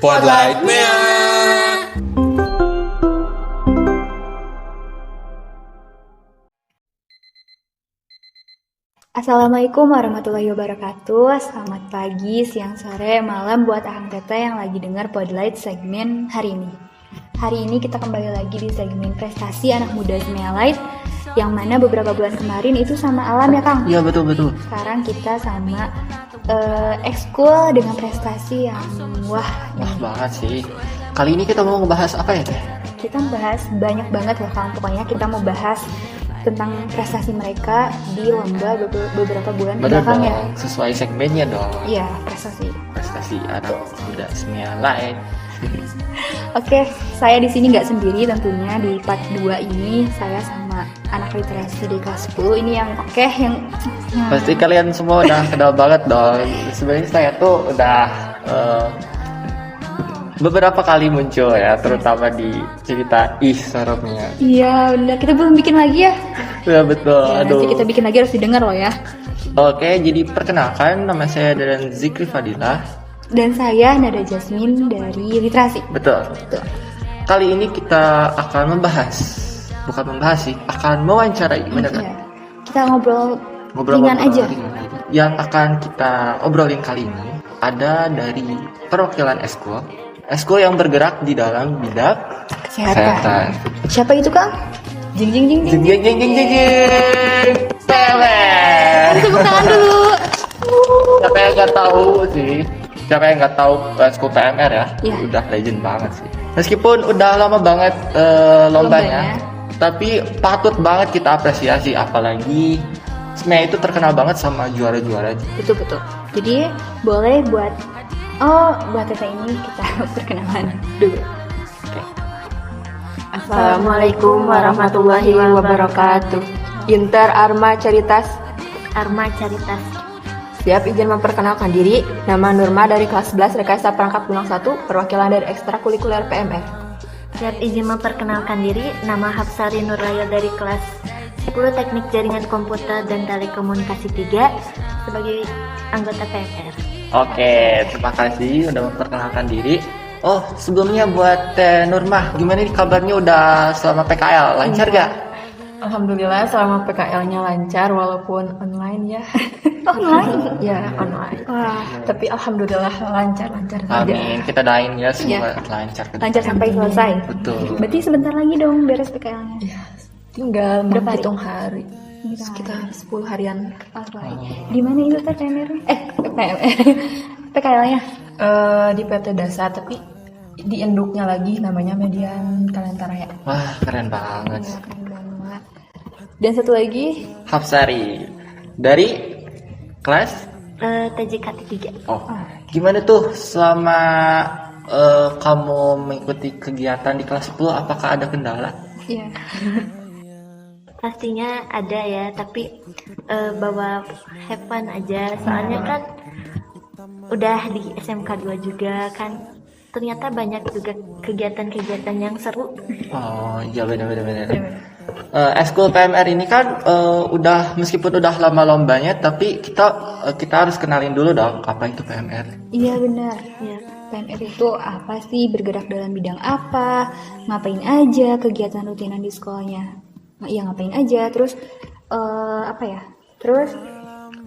Spotlight-nya. Assalamualaikum warahmatullahi wabarakatuh. Selamat pagi, siang, sore, malam buat Ahang Tete yang lagi dengar Spotlight segmen hari ini. Hari ini kita kembali lagi di segmen prestasi anak muda Semealite, yang mana beberapa bulan kemarin itu sama Alam ya Kang? Iya betul. Sekarang kita sama ekskul dengan prestasi yang wah banget sih. Kali ini kita mau ngebahas apa ya Teh? Kita bahas banyak banget loh Kang. Pokoknya kita mau bahas tentang prestasi mereka di lomba beberapa bulan belakang ya. Sesuai segmennya dong. Iya, prestasi anak muda Semealite. Oke, saya di sini nggak sendiri tentunya. Di part 2 ini saya sama anak literasi di kelas 10 ini yang Pasti kalian semua udah kenal banget dong. Sebenarnya saya tuh udah beberapa kali muncul ya, terutama di cerita seremnya. Iya benar, kita belum bikin lagi ya. Ya betul. Ya, nanti kita bikin lagi, harus didengar loh ya. Oke, jadi perkenalkan, nama saya Dadan Zikri Fadilah. Dan saya Nada Jasmine dari literasi. Betul. Kali ini kita akan bukan membahas sih, akan mewawancarai, benar kan? Iya. Kita ngobrol ringan aja. Yang akan kita obrolin kali ini ada dari perwakilan Eskul yang bergerak di dalam bidang kesehatan. Siapa itu Kang? Jing. PMR. Tepuk tangan dulu. Siapa yang nggak tahu Eskul PMR ya? Iya. Udah legend banget sih. Meskipun udah lama banget lombanya, tapi patut banget kita apresiasi, apalagi SME itu terkenal banget sama juara-juara. Betul. Jadi boleh buat Tete ini kita perkenalan dulu. Oke. Assalamualaikum warahmatullahi wabarakatuh. Inter Arma Caritas. Siap, izin memperkenalkan diri. Nama Nurma dari kelas 11 Rekayasa Perangkat Lunak 1, perwakilan dari ekstrakurikuler PMR. Siap, izin memperkenalkan diri. Nama Hapsari Nurraya dari kelas 10 Teknik Jaringan Komputer dan Telekomunikasi 3 sebagai anggota PMR. Oke, terima kasih udah memperkenalkan diri. Oh, sebelumnya buat Nurmah, gimana nih kabarnya udah selama PKL? Lancar gak? Alhamdulillah selama PKL-nya lancar walaupun online ya. Online? Ya, online. Wah, Tapi alhamdulillah lancar saja. Amin, kita doain ya semoga lancar. lancar sampai selesai. Betul. Berarti sebentar lagi dong beres PKL-nya. Ya, tinggal Berapa hari? menghitung hari. Berapa Sekitar 10 harian. Di mana itu Teh PMR? PKL-nya? Di PT Dasar, tapi di induknya lagi namanya Median Kalentaraya. Wah, keren banget. Keren banget. Dan satu lagi, Hapsari dari kelas? TJK 3. Oh, gimana tuh selama kamu mengikuti kegiatan di kelas 10? Apakah ada kendala? iya. Pastinya ada ya, tapi bawa have fun aja. Soalnya kan udah di SMK 2 juga kan, ternyata banyak juga kegiatan-kegiatan yang seru. Oh iya benar. Eskul PMR ini kan meskipun udah lama lombanya, tapi kita harus kenalin dulu dong apa itu PMR. Iya benar. Ya. PMR itu apa sih? Bergerak dalam bidang apa? Ngapain aja? Kegiatan rutinan di sekolahnya? Iya ngapain aja? Terus Terus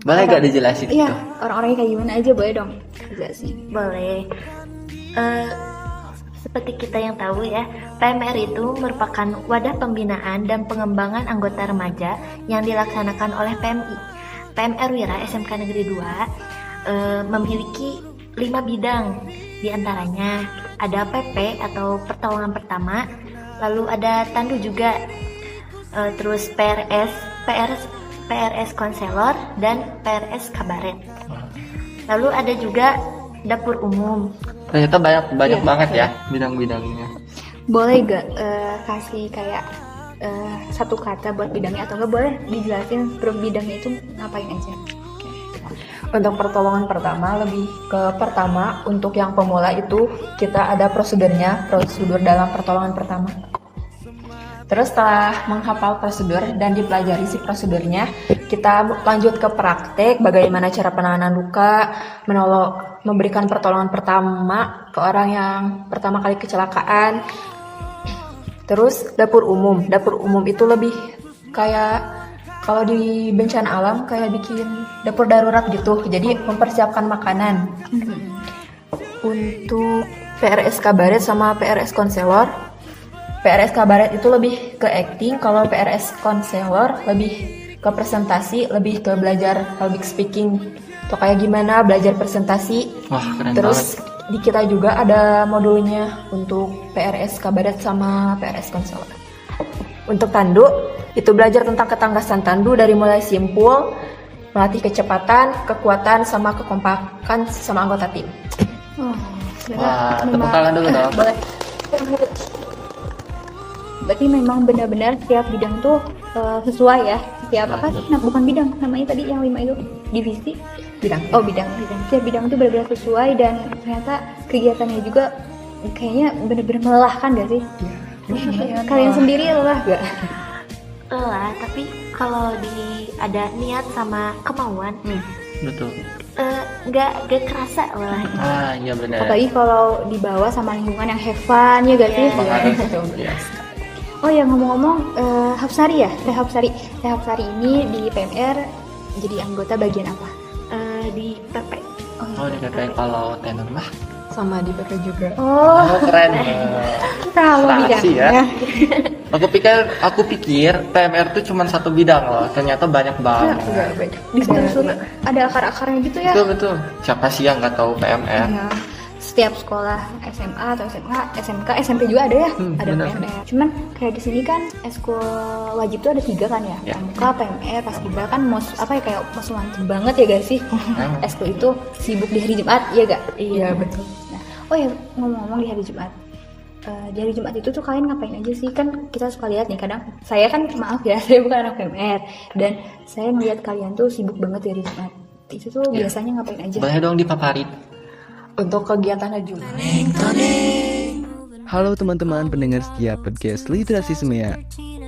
Boleh gak dijelasin iya, itu? orang-orangnya kayak gimana aja, boleh dong jelasin. Boleh. Seperti kita yang tahu ya, PMR itu merupakan wadah pembinaan dan pengembangan anggota remaja yang dilaksanakan oleh PMI. PMR Wira SMK Negeri 2 memiliki 5 bidang, diantaranya ada PP atau pertolongan pertama, lalu ada Tandu juga, terus PRS konselor dan PRS kabaret. Lalu ada juga dapur umum. Ternyata banyak Iya. banget ya bidang-bidangnya. Boleh gak kasih kayak satu kata buat bidangnya, atau enggak boleh dijelasin per bidangnya itu ngapain aja? Untuk pertolongan pertama, lebih ke pertama, untuk yang pemula itu kita ada prosedur dalam pertolongan pertama. Terus setelah menghafal prosedur dan dipelajari si prosedurnya, kita lanjut ke praktek bagaimana cara penanganan luka, memberikan pertolongan pertama ke orang yang pertama kali kecelakaan. Terus dapur umum itu lebih kayak kalau di bencana alam kayak bikin dapur darurat gitu, jadi mempersiapkan makanan. Untuk PRS kabaret sama PRS konselor, PRS kabaret itu lebih ke acting, kalau PRS konselor lebih ke presentasi, lebih ke belajar public speaking atau kayak gimana belajar presentasi. Wah, keren Terus banget. di kita juga ada modulnya untuk PRS kabaret sama PRS konselor. Untuk tandu, itu belajar tentang ketangkasan tandu dari mulai simpul, melatih kecepatan, kekuatan, sama kekompakan sama anggota tim. Wah, tepuk tangan dulu dong. Boleh. Berarti memang benar-benar setiap bidang tuh sesuai ya. Setiap apa? Nah, bukan bidang, namanya tadi yang 5 itu divisi. Bidang. Oh, bidang. Setiap bidang tuh benar-benar sesuai dan ternyata kegiatannya juga kayaknya benar-benar melelahkan gak sih? Kalian sendiri lelah gak? Lelah, tapi kalau ada niat sama kemauan, Betul. nggak kerasa lelahnya. Ah, iya benar. Apalagi kalau dibawa sama lingkungan yang have fun ya gak sih? Iya. Oh ya, ngomong-ngomong, Hapsari ya? Teh Hapsari ini di PMR jadi anggota bagian apa? Di PP. Oh, di PP kalau tenor mah. Sama di PP juga. Oh, Oh, keren. tahu Prestasi ya. bidangnya. Aku pikir PMR tuh cuma satu bidang loh. Ternyata banyak banget. Disusun ada akar-akarnya gitu ya? Betul. Siapa sih yang nggak tahu PMR? Ya, setiap sekolah SMA atau SMA, SMK, SMP juga ada ya, ada benar. PMR. Cuman kayak di sini kan eskul wajib tuh ada 3 kan ya, Ya. Pramuka, PMR, Paskibra kan kayak most wanted banget ya gak sih? Eskul itu sibuk di hari Jumat, ya gak? Iya, betul. Nah, oh ya ngomong-ngomong di hari Jumat, di hari Jumat itu tuh kalian ngapain aja sih? Kan kita suka lihat nih kadang, saya kan maaf ya, saya bukan anak PMR dan saya ngeliat kalian tuh sibuk banget di hari Jumat. Itu tuh Ya. biasanya ngapain aja? Boleh dong dipaparin. Untuk kegiatan Jumat. Halo teman-teman pendengar setia podcast Literasi Semea.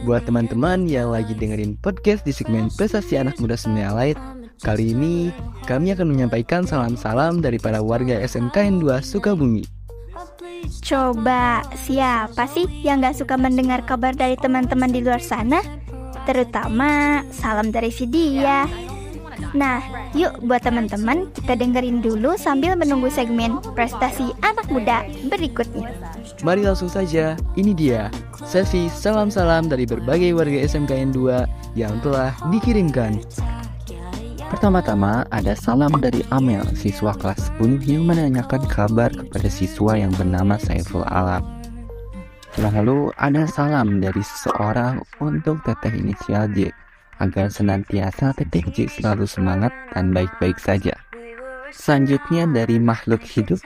Buat teman-teman yang lagi dengerin podcast di segmen Prestasi Anak Muda Semea Light, kali ini kami akan menyampaikan salam-salam dari para warga SMKN 2 Sukabumi. Coba, siapa sih yang gak suka mendengar kabar dari teman-teman di luar sana? Terutama salam dari si dia. Nah, yuk buat teman-teman kita dengerin dulu sambil menunggu segmen Prestasi Anak Muda berikutnya. Mari langsung saja, ini dia sesi salam-salam dari berbagai warga SMKN 2 yang telah dikirimkan. Pertama-tama ada salam dari Amel, siswa kelas 10 yang menanyakan kabar kepada siswa yang bernama Saiful Alam. Lalu ada salam dari seseorang untuk teteh inisial J, agar senantiasa teteh J selalu semangat dan baik-baik saja. Selanjutnya dari makhluk hidup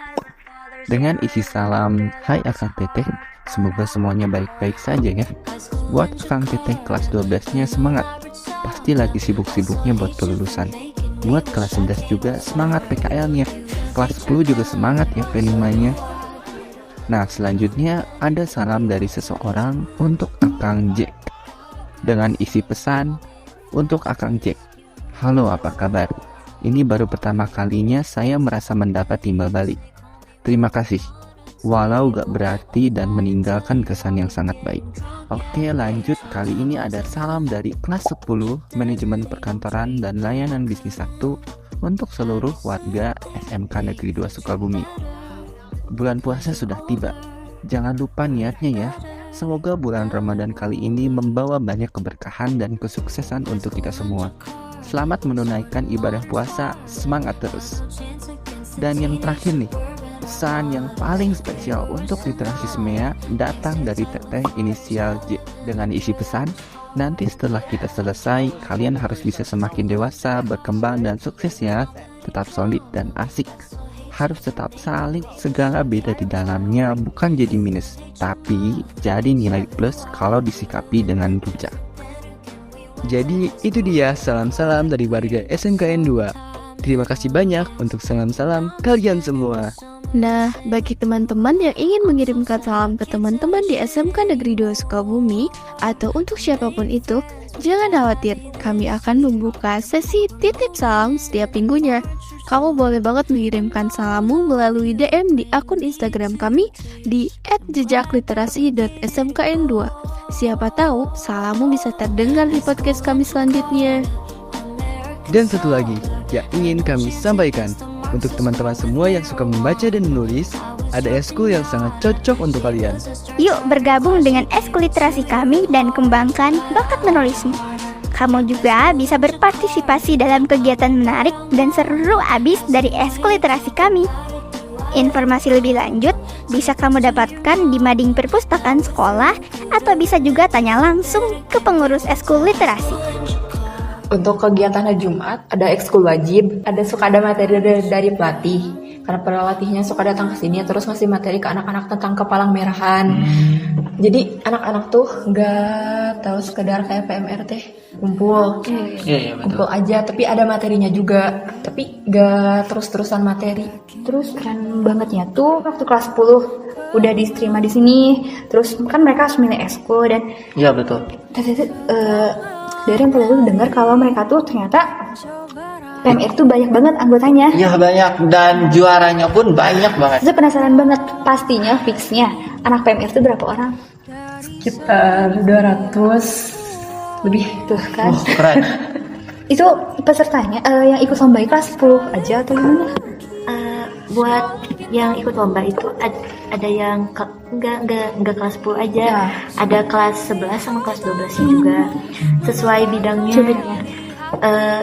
dengan isi salam, hai akang teteh, semoga semuanya baik-baik saja ya. Buat akang teteh kelas 12-nya semangat, pasti lagi sibuk-sibuknya buat kelulusan. Buat kelas 11 juga semangat PKL-nya, kelas 10 juga semangat ya P5-nya. Nah, selanjutnya ada salam dari seseorang untuk akang Jack dengan isi pesan untuk akang Jack. Halo, apa kabar? Ini baru pertama kalinya saya merasa mendapat timbal balik. Terima kasih, walau gak berarti dan meninggalkan kesan yang sangat baik. Oke, lanjut. Kali ini ada salam dari kelas 10 Manajemen Perkantoran dan Layanan Bisnis 1 untuk seluruh warga SMK Negeri 2 Sukabumi. Bulan puasa sudah tiba. Jangan lupa niatnya ya. Semoga bulan Ramadan kali ini membawa banyak keberkahan dan kesuksesan untuk kita semua. Selamat menunaikan ibadah puasa, semangat terus. Dan yang terakhir nih, pesan yang paling spesial untuk Literasi Semea datang dari teteh inisial J dengan isi pesan, nanti setelah kita selesai, kalian harus bisa semakin dewasa, berkembang dan sukses ya. Tetap solid dan asik. Harus tetap saling, segala beda di dalamnya bukan jadi minus, tapi jadi nilai plus kalau disikapi dengan bijak. Jadi itu dia salam-salam dari warga SMKN 2. Terima kasih banyak untuk salam-salam kalian semua. Nah, bagi teman-teman yang ingin mengirimkan salam ke teman-teman di SMK Negeri 2 Sukabumi atau untuk siapapun itu, jangan khawatir, kami akan membuka sesi titip salam setiap minggunya. Kamu boleh banget mengirimkan salammu melalui DM di akun Instagram kami di @jejakliterasi.smkn2. Siapa tahu salammu bisa terdengar di podcast kami selanjutnya. Dan satu lagi yang ingin kami sampaikan, untuk teman-teman semua yang suka membaca dan menulis, ada eskul yang sangat cocok untuk kalian. Yuk bergabung dengan eskul literasi kami dan kembangkan bakat menulismu. Kamu juga bisa berpartisipasi dalam kegiatan menarik dan seru abis dari eskul literasi kami. Informasi lebih lanjut bisa kamu dapatkan di Mading Perpustakaan Sekolah atau bisa juga tanya langsung ke pengurus eskul literasi. Untuk kegiatan hari Jumat, ada ekskul wajib, suka ada materi dari pelatih. Karena pelatihnya suka datang ke sini, terus ngasih materi ke anak-anak tentang kepalang merahan. Jadi anak-anak tuh nggak tahu sekedar kayak PMR teh kumpul, kumpul aja. Tapi ada materinya juga, tapi nggak terus-terusan materi. Terus keren bangetnya tuh waktu kelas 10 udah diterima di sini. Terus kan mereka harus milih eskul dan Iya betul. dari yang tadi tuh dengar kalau mereka tuh ternyata PMR tuh banyak banget anggotanya. Iya banyak, dan juaranya pun banyak banget. Saya penasaran banget, pastinya fixnya anak PMR tuh berapa orang? Sekitar 200 lebih. Tuh kan. Keren. Itu pesertanya yang ikut lomba kelas 10 aja atau gimana? Buat yang ikut lomba itu ada yang enggak kelas 10 aja. Ya. Ada kelas 11 sama kelas 12 juga. Sesuai bidangnya.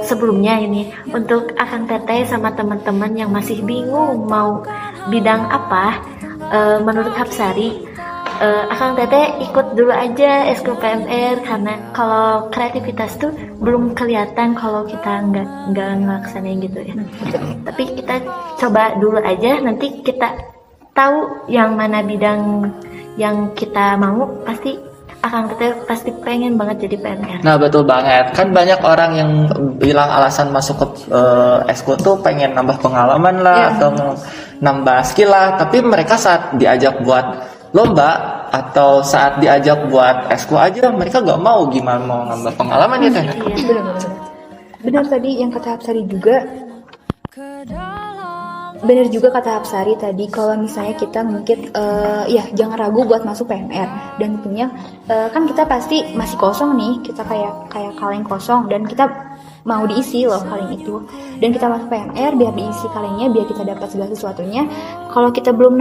Sebelumnya ini untuk Akang Teteh sama teman-teman yang masih bingung mau bidang apa, menurut Hapsari, Akang Teteh ikut dulu aja eskul PMR karena kalau kreativitas tuh belum kelihatan kalau kita nggak ngelaksanain gitu ya. Tapi kita coba dulu aja, nanti kita tahu yang mana bidang yang kita mau, pasti Akang Teteh pasti pengen banget jadi PMR. Nah betul banget, kan banyak orang yang bilang alasan masuk ke eskul tuh pengen nambah pengalaman lah atau nambah skill lah, tapi mereka saat diajak buat lomba atau saat diajak buat eskul aja mereka gak mau, gimana mau nambah pengalaman ya teh. Benar tadi yang kata Hapsari juga. Benar juga kata Hapsari tadi, kalau misalnya kita mungkin jangan ragu buat masuk PMR, dan tentunya kan kita pasti masih kosong nih, kita kayak kaleng kosong dan kita mau diisi loh kaleng itu, dan kita masuk PMR biar diisi kalengnya, biar kita dapat segala sesuatunya. Kalau kita belum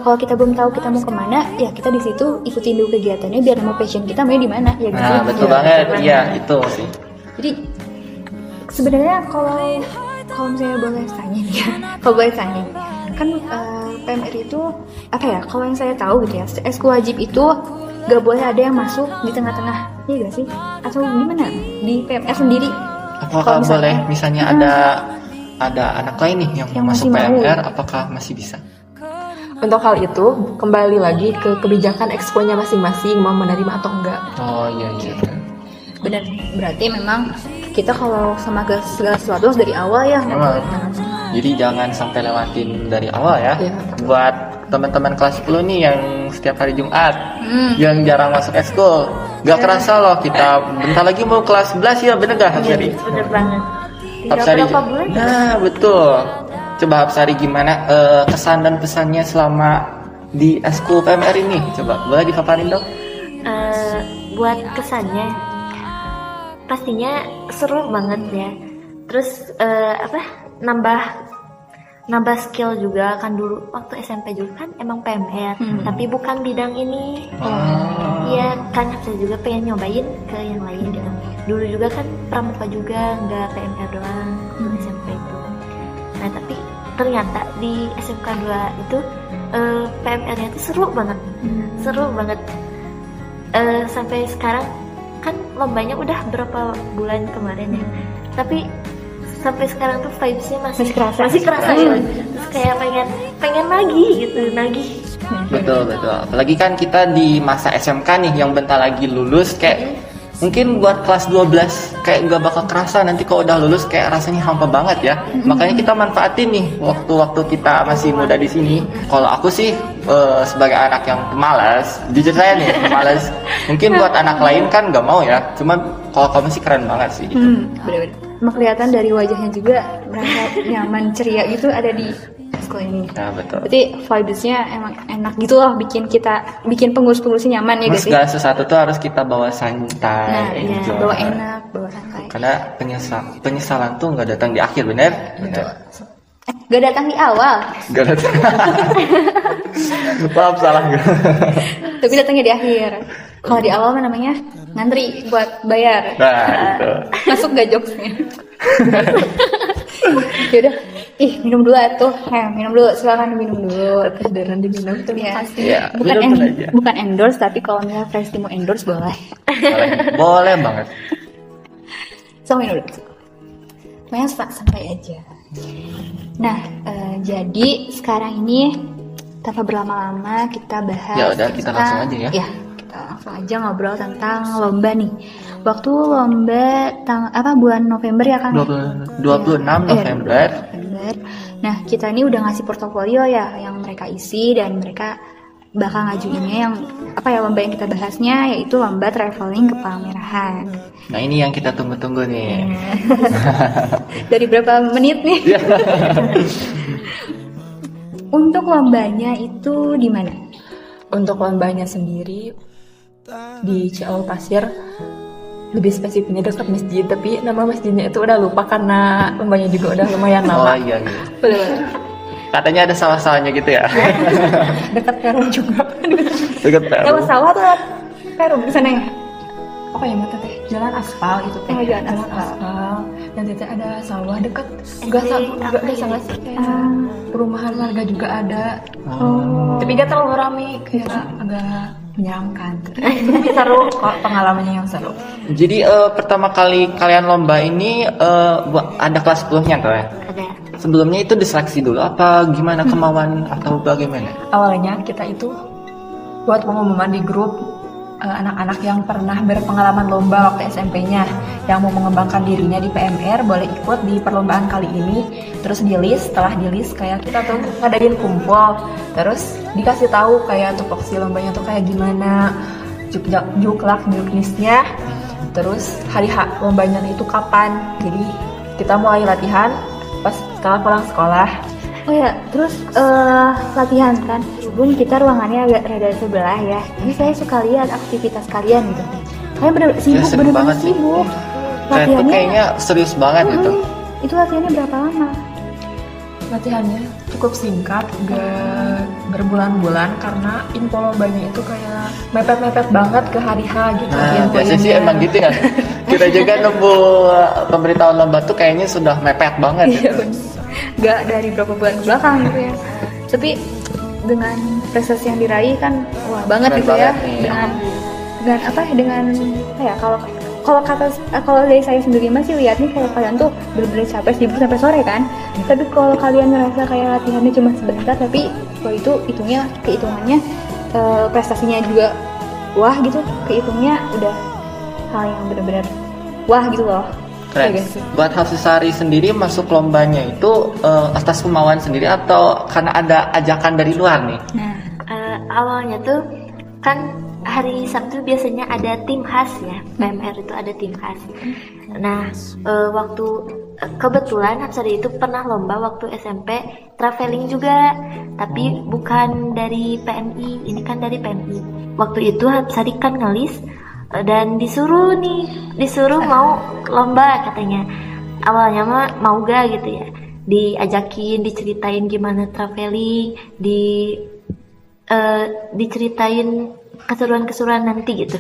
kalau kita belum tahu kita mau kemana, ya kita di situ ikutin dulu kegiatannya biar nemu passion kita mau di mana ya gitu. Nah betul banget, iya itu sih. Jadi sebenarnya kalau misalnya boleh tanya nih ya, kalau boleh tanya nih, kan PMR itu apa ya? Kalau yang saya tahu gitu ya, eskul wajib itu gak boleh ada yang masuk di tengah-tengah, iya gak sih? Atau gimana di PMR sendiri? Apakah boleh misalnya ada anak lain nih yang masuk PMR, apakah masih bisa? Untuk hal itu kembali lagi ke kebijakan ekskulnya masing-masing mau menerima atau enggak. Oh iya. Benar, berarti memang kita kalau sama segala sesuatu harus dari awal ya. Jadi jangan sampai lewatin dari awal ya. Iya. Buat teman-teman kelas 10 nih yang setiap hari Jumat yang jarang masuk eskul, gak kerasa loh kita bentar lagi mau kelas 11 ya, bener gak Hapsari? Bener banget. Tinggal Hapsari. berapa bulan? Nah betul. Coba Hapsari gimana kesan dan pesannya selama di eskul PMR ini? Coba boleh dipaparin dong? Buat kesannya pastinya seru banget ya. Terus nambah skill juga kan. Dulu waktu SMP juga kan emang PMR, tapi bukan bidang ini. Iya kan, saya juga pengen nyobain ke yang lain gitu. Dulu juga kan pramuka juga, nggak PMR doang SMP itu. Nah tapi ternyata di SMK 2 itu PMR-nya itu seru banget. Sampai sekarang kan lombanya udah berapa bulan kemarin ya, tapi sampai sekarang tuh vibes-nya masih kerasa ya. Terus kayak pengen lagi gitu, nagih. Betul. Apalagi kan kita di masa SMK nih yang bentar lagi lulus, kayak Mungkin buat kelas 12 kayak gak bakal kerasa, nanti kalau udah lulus kayak rasanya hampa banget ya. Makanya kita manfaatin nih waktu-waktu kita masih muda di sini. Kalau aku sih sebagai anak yang pemalas, jujur saya nih pemalas. Mungkin buat anak lain kan gak mau ya. Cuman kalau kamu sih keren banget sih gitu. Bener-bener. Emang kelihatan dari wajahnya juga merasa nyaman, ceria gitu ada di sekolah ini. Nah betul. Berarti vibes-nya emang enak gitu loh, bikin pengurus-pengurusnya nyaman ya guys. Segala sesuatu tuh harus kita bawa santai. Nah, iya, gitu. bawa enak, bawa santai. Karena penyesalan tuh nggak datang di akhir, bener? Bener. Gak datang di awal, Nggak datang. Maaf salah. tapi datangnya di akhir. Kalau di awal mah namanya ngantri buat bayar. Nah itu. Masuk gak jokesnya? Yaudah, minum dulu tuh. Minum dulu, silakan minum dulu. Beneran diminum tuh Ya, Iya, bukan minum dulu aja. bukan endorse, tapi kalau misalnya Fresti mau endorse boleh. Boleh banget. So minum dulu. Pokoknya santai aja. Nah, jadi sekarang ini tanpa berlama-lama kita bahas. Ya udah, kita langsung aja ya. Ya, kita langsung aja ngobrol tentang lomba nih. Waktu lomba bulan November ya kan? 26 November. November. Nah, kita ini udah ngasih portofolio ya yang mereka isi, dan mereka bakal ngajuinnya yang lomba yang kita bahasnya yaitu lomba traveling ke Palmerahan. Nah ini yang kita tunggu-tunggu nih. Dari berapa menit nih? Untuk lombanya itu di mana? Untuk lombanya sendiri di Ciawi Pasir, lebih spesifiknya dekat masjid, tapi nama masjidnya itu udah lupa karena lombanya juga udah lumayan Oh lama. iya nih. Betul. Katanya ada sawah-sawahnya gitu ya. Dekat Perum juga. Dekat Peru. Lewat sawah tuh lewat Perum di sana ya? Apa ya mata teh? Jalan aspal itu teh. Oh, jalan aspal. Dan teh ada sawah dekat. Gak sangat sih. Perumahan warga juga ada. Oh. Tapi gak terlalu rame, kayak agak menyenangkan. Tapi seru kok, pengalamannya yang seru. Jadi pertama kali kalian lomba ini ada kelas 10-nya tuh ya? Ada. Sebelumnya itu diseleksi dulu apa gimana kemauan atau bagaimana? Awalnya kita itu buat pengumuman di grup anak-anak yang pernah berpengalaman lomba waktu SMP-nya, yang mau mengembangkan dirinya di PMR boleh ikut di perlombaan kali ini. Terus di list, setelah di list kayak kita tuh ngadain kumpul, terus dikasih tahu kayak tupoksi lombanya tuh kayak gimana, juklak listnya, terus hari lombanya itu kapan. Jadi kita mulai latihan pas setelah pulang sekolah. Oh ya, terus latihan kan, walaupun kita ruangannya agak rada sebelah ya, tapi saya suka lihat aktivitas kalian gitu. Kalian bener sibuk, seru bener-bener banget sih. sibuk. Saya tuh kayaknya serius banget gitu. Itu latihannya berapa lama? Latihannya cukup singkat, gak berbulan-bulan karena info lombanya itu kayak mepet-mepet banget ke hari H gitu. Nah, biasanya sih emang gitu ya. Kita juga nunggu pemberitahuan lomba tuh kayaknya sudah mepet banget Iya gitu. bener. Gak dari berapa bulan ke belakang gitu ya. Tapi dengan prestasi yang diraih kan wah banget Keren gitu ya. banget nih. Dengan kalau dari saya sendiri masih lihat nih kayak kalian tuh bener-bener capek sibuk sampai sore kan. Tapi kalau kalian ngerasa kayak latihannya cuma sebentar, tapi kalau itu kehitungannya prestasinya juga wah gitu, kehitungnya udah hal yang benar-benar wah gitu loh. Keren. Ya, guys. Buat Hafsari sendiri masuk lombanya itu atas kemauan sendiri atau karena ada ajakan dari luar nih? Nah, Awalnya tuh kan hari Sabtu biasanya ada tim khas ya, PMR itu ada tim khas. Nah, waktu kebetulan Hapsari itu pernah lomba waktu SMP traveling juga, tapi bukan dari PMI, ini kan dari PMI. Waktu itu Hapsari kan ngelis dan disuruh mau lomba katanya. Awalnya mah mau gak gitu ya, diajakin, diceritain gimana traveling, diceritain keseruan-keseruan nanti gitu.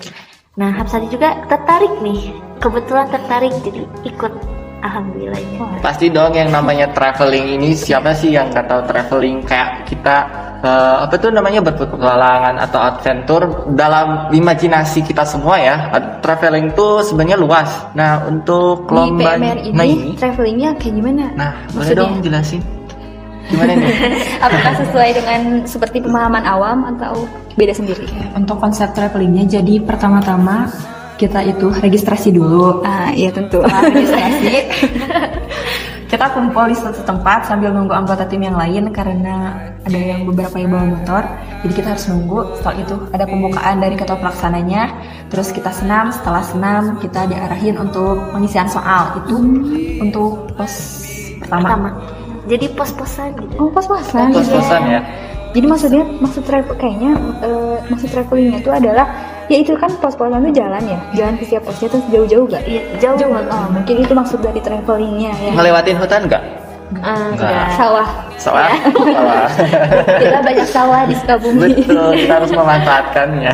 Nah, Hapsari juga tertarik nih, kebetulan tertarik jadi ikut. Alhamdulillahnya. Pasti dong yang namanya traveling ini, siapa sih yang nggak tahu traveling kayak kita apa tuh namanya berpetualangan atau adventure dalam imajinasi kita semua ya. Traveling tuh sebenarnya luas. Nah untuk di lomba PMR ini travelingnya kayak gimana? Nah boleh Maksudnya? dong jelasin gimana nih? Apakah sesuai dengan seperti pemahaman awam atau beda sendiri? Untuk konsep travelingnya, jadi pertama-tama kita itu registrasi dulu. Iya tentu. Setelah registrasi, kita kumpul di suatu tempat sambil nunggu anggota tim yang lain karena ada yang beberapa yang bawa motor. Jadi kita harus nunggu. Setelah itu ada pembukaan dari ketua pelaksananya. Terus kita senam. Setelah senam kita diarahin untuk pengisian soal itu untuk pos pertama. Jadi pos-posan gitu. Oh pos-posan. Pos-posan ya. Jadi maksud travelingnya itu adalah ya itu kan pos-posan itu jalan ke setiap posnya itu jauh-jauh gak? Iya, jauh. Mungkin itu maksud dari travelingnya ya. Ngelewatin hutan nggak? Enggak. Sawah. Sawah. Kita banyak sawah di Sukabumi. Betul, kita harus memanfaatkannya.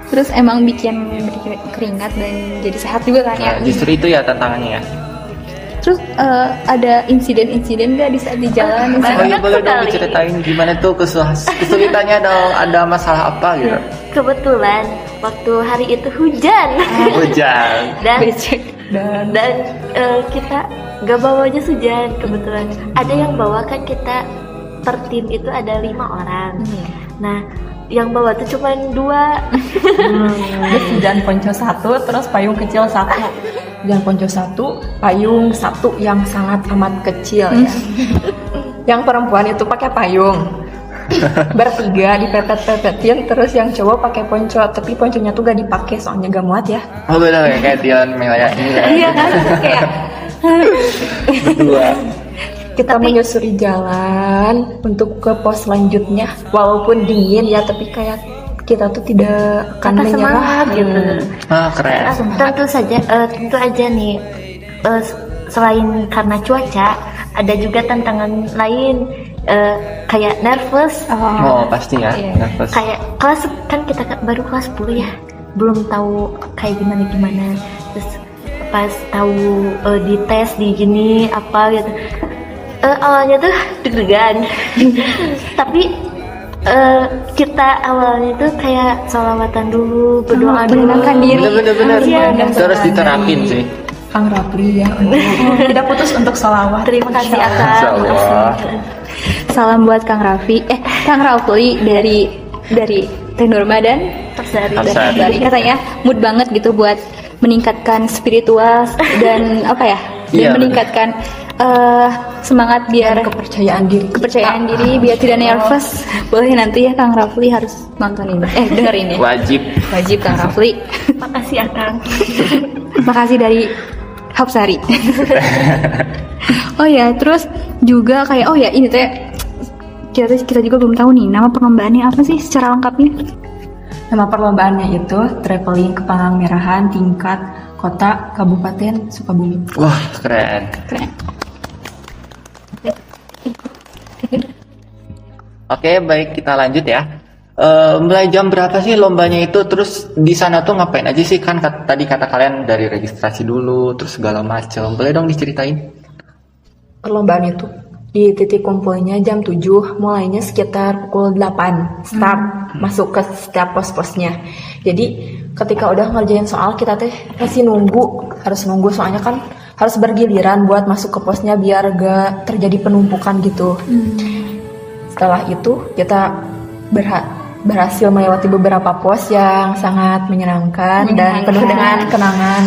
Terus emang bikin keringat dan jadi sehat juga kan ya. Nah, justru itu ya tantangannya ya. Terus ada insiden-insiden nggak di saat di jalan? Oh iya, boleh dong diceritain gimana tuh kesulitannya dong, ada masalah apa gitu? Kebetulan waktu hari itu hujan. Hujan. dan kita nggak bawa jas hujan kebetulan. Ada yang bawa kan, kita per tim itu ada 5 orang. Nah, yang bawa tuh cuma 2. Terus hujan ponco 1, terus payung kecil 1. Hujan ponco 1, payung 1 yang sangat amat kecil ya. Yang perempuan itu pakai payung. Bertiga dipepet-pepetin, terus yang cowok pakai ponco, tapi ponconya tuh gak dipakai soalnya gak muat ya. Oh benar ya, kayak Dion Melaya ini ya. Iya kan kayak Berdua. Kita menyusuri jalan untuk ke pos selanjutnya, walaupun dingin ya, tapi kayak kita tuh tidak akan Tetap menyerah semangat gitu. Keren. Tentu aja nih, selain karena cuaca, ada juga tantangan lain, kayak nervous. Oh pasti ya, nervous. Kayak kelas kan kita baru kelas 10 ya, belum tahu kayak gimana. Terus pas tahu di tes di gini apa gitu, awalnya tuh deg-degan. Tapi kita awalnya tuh kayak sholawatan dulu, berdoa dulu, menenangkan diri. Bener-bener. Iya. Itu harus diterapin sih. Kang Rapli ya, tidak putus untuk sholawat. Terima kasih Insya Akang. Allah. Salam buat Kang Rafli dari Teh Nurma dan Hapsari. katanya mood banget gitu buat meningkatkan spiritual dan Iya, meningkatkan semangat biar Kepercayaan diri. biar tidak nervous. Boleh nanti ya Kang Rafli harus nonton ini dengerin ya. Wajib Kang Rafli. Makasih Akang. Makasih dari Hapsari. Oh ya, terus juga kayak ini teh kita juga belum tahu nih nama perlombaannya apa sih secara lengkapnya. Nama perlombaannya itu Traveling ke Panganmerahan tingkat Kota Kabupaten Sukabumi. Wah keren. Oke baik, kita lanjut ya. Mulai jam berapa sih lombanya itu? Terus di sana tuh ngapain aja sih? Kan tadi kata kalian dari registrasi dulu, terus segala macam. Boleh dong diceritain? Perlombaan itu di titik kumpulnya jam 7, mulainya sekitar pukul 8 start masuk ke setiap pos-posnya. Jadi ketika udah ngerjain soal, kita teh masih harus nunggu soalnya kan harus bergiliran buat masuk ke posnya biar gak terjadi penumpukan gitu. Setelah itu kita berhasil melewati beberapa pos yang sangat menyenangkan dan penuh dengan kenangan.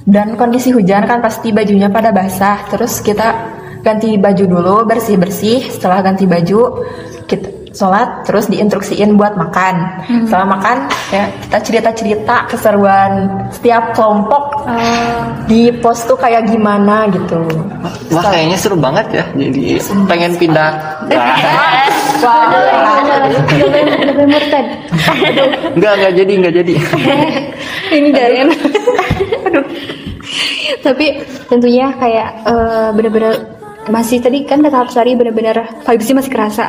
Dan kondisi hujan kan pasti bajunya pada basah. Terus kita ganti baju dulu, bersih-bersih. Setelah ganti baju, kita sholat, terus diinstruksiin buat makan. Setelah makan, ya kita cerita-cerita keseruan setiap kelompok di pos tuh kayak gimana gitu. Wah kayaknya seru banget ya. Jadi pengen pindah. Enggak jadi. Ini Daren. Aduh. Tapi tentunya kayak bener-bener masih tadi kan kata Hapsari bener-bener vibesnya masih kerasa,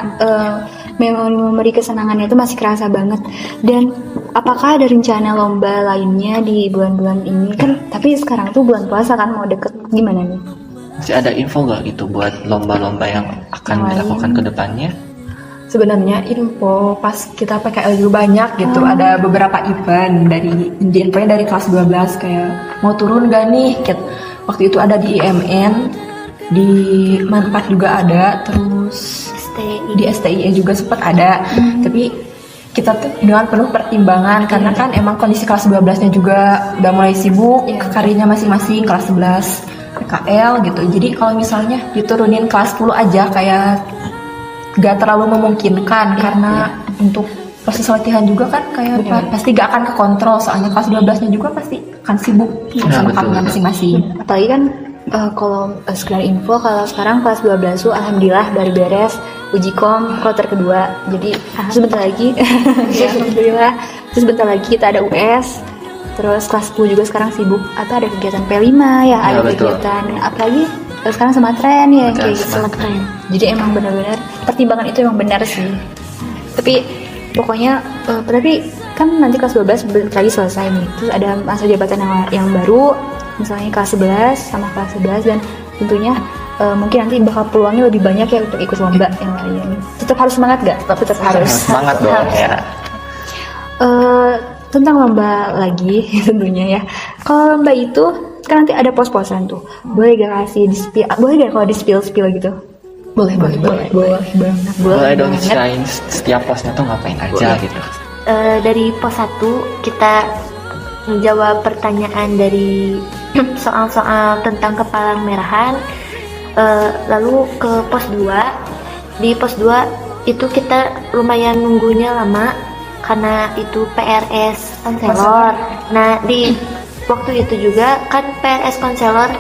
memori kesenangannya itu masih kerasa banget. Dan apakah ada rencana lomba lainnya di bulan-bulan ini kan? Tapi sekarang tuh bulan puasa kan mau deket, gimana nih? Masih ada info nggak gitu buat lomba-lomba yang akan dilakukan ke depannya? Sebenarnya info pas kita PKL juga banyak gitu. Ada beberapa event infonya dari kelas 12 kayak mau turun gak nih? Waktu itu ada di IMN, di Manfaat juga ada, terus di STIE juga sempat ada, tapi kita tuh dengan penuh pertimbangan karena kan emang kondisi kelas 12-nya juga udah mulai sibuk, karirnya masing-masing kelas 11 PKL gitu. Jadi kalau misalnya diturunin kelas 10 aja kayak gak terlalu memungkinkan karena untuk proses latihan juga kan kayak pasti gak akan kekontrol, soalnya kelas 12-nya juga pasti akan sibuk sama karirnya masing-masing. Apalagi kan kalau sekedar info, kalau sekarang kelas 12 tuh alhamdulillah baru beres uji kom kloter kedua. Jadi sebentar lagi alhamdulillah. Terus sebentar lagi kita ada US. Terus kelas 10 juga sekarang sibuk ada kegiatan P5 ya, ada kegiatan apalagi sekarang sama tren ya kayak gitu. Sama tren. Jadi emang benar-benar pertimbangan itu emang benar sih. Tapi pokoknya tapi kan nanti kelas 12 lagi selesai nih. Terus ada masa jabatan yang baru, misalnya kelas 11 sama kelas 11, dan tentunya mungkin nanti bakal peluangnya lebih banyak ya untuk ikut lomba yang lain. Tetap harus semangat gak? Tetap harus semangat dong ya. Tentang lomba lagi tentunya ya. Kalau lomba itu kan nanti ada pos-posan tuh. Boleh gak kasih di spill? Boleh gak kalau di spill gitu? Boleh banget. Boleh dong ceritain setiap posnya tuh ngapain aja gitu. Dari pos 1 kita menjawab pertanyaan dari soal-soal tentang kepalang merahan. Lalu ke pos 2. Di pos 2 itu kita lumayan nunggunya lama karena itu PRS konselor. Nah, di waktu itu juga kan PRS konselor